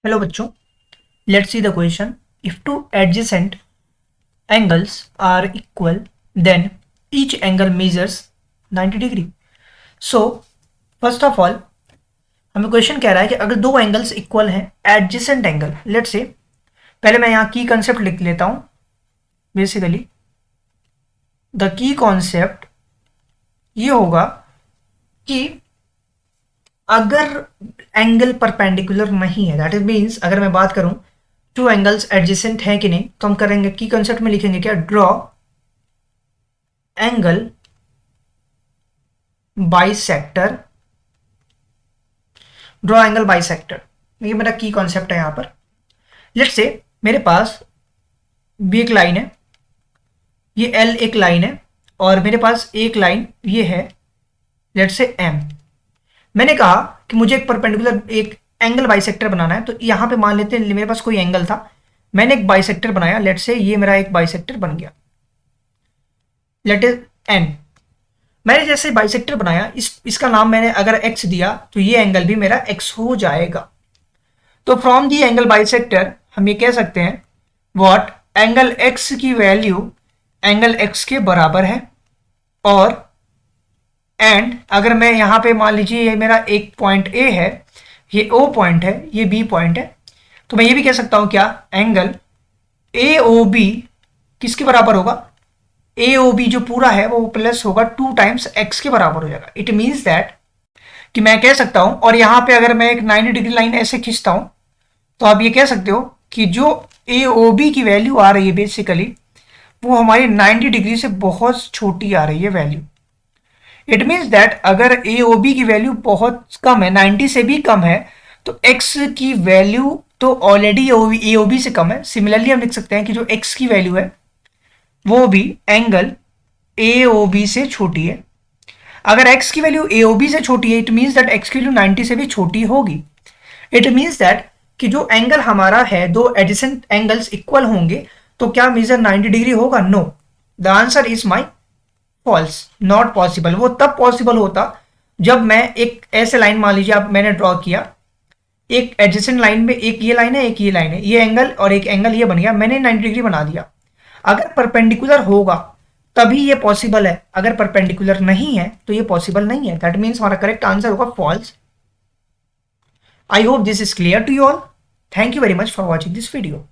Hello बच्चों, let's see the question. If two adjacent angles are equal then each angle measures 90 degree. So first of all हमें question कह रहा है कि अगर दो एंगल्स इक्वल हैं, एडजेसेंट एंगल, लेट्स से पहले मैं यहाँ की कंसेप्ट लिख लेता हूँ. बेसिकली द की कॉन्सेप्ट ये होगा कि अगर एंगल परपेंडिकुलर नहीं है, दैट इज मीन्स अगर मैं बात करूं टू एंगल्स एडजेसेंट है कि नहीं, तो हम करेंगे की कंसेप्ट में लिखेंगे क्या, draw angle bisector. Draw angle bisector, ये मेरा की कॉन्सेप्ट है. यहां पर लेट्स से मेरे पास बी एक लाइन है, ये एल एक लाइन है, और मेरे पास एक लाइन ये है, लेट्स से एम. मैंने कहा कि मुझे एक परपेंडिकुलर एक एंगल बाइसेक्टर बनाना है, तो यहां पे मान लेते हैं मेरे पास कोई एंगल था, मैंने एक बाइसेक्टर बनाया, लेट से ये मेरा एक बाइसेक्टर बन गया, लेट इज एन. मैंने जैसे बाइसेक्टर बनाया, इसका नाम मैंने अगर एक्स दिया तो ये एंगल भी मेरा एक्स हो जाएगा. तो फ्रॉम दी एंगल बाइसेक्टर हम ये कह सकते हैं व्हाट एंगल एक्स की वैल्यू एंगल एक्स के बराबर है. और एंड अगर मैं यहां पे मान लीजिए ये मेरा एक पॉइंट ए है, ये ओ पॉइंट है, ये बी पॉइंट है, तो मैं ये भी कह सकता हूं क्या, एंगल ए ओ बी किसके बराबर होगा, ए ओ बी जो पूरा है वो प्लस होगा 2 टाइम्स एक्स के बराबर हो जाएगा. इट मीन्स दैट कि मैं कह सकता हूं, और यहां पे अगर मैं एक 90 डिग्री लाइन ऐसे खींचता हूं, तो आप ये कह सकते हो कि जो ए ओ बी की वैल्यू आ रही है बेसिकली वो हमारी 90 डिग्री से बहुत छोटी आ रही है वैल्यू. इट मीन्स दैट अगर ए ओ बी की वैल्यू बहुत कम है, 90 से भी कम है, तो एक्स की वैल्यू तो ऑलरेडी ए ओ बी से कम है. सिमिलरली हम लिख सकते हैं कि जो एक्स की वैल्यू है वो भी एंगल ए ओ बी से छोटी है. अगर एक्स की वैल्यू ए ओ बी से छोटी है, इट मीन्स दैट एक्स की वैल्यू 90 से भी छोटी होगी. इट मीन्स दैट कि जो एंगल हमारा है, दो एडिसेंट एंगल्स इक्वल होंगे, तो क्या मेजर 90 डिग्री होगा? No. The answer is my false, not possible. वो तब पॉसिबल होता जब मैं एक ऐसे लाइन, मान लीजिए आप, मैंने ड्रॉ किया एक एडजेसेंट लाइन में, एक ये लाइन है, एक ये लाइन है, ये एंगल और एक एंगल ये बन गया, मैंने 90 डिग्री बना दिया. अगर परपेंडिकुलर होगा तभी ये पॉसिबल है, अगर परपेंडिकुलर नहीं है तो ये पॉसिबल नहीं है. दैट मीन्स हमारा करेक्ट आंसर होगा false. I hope this is clear to you all. Thank you very much for watching this video.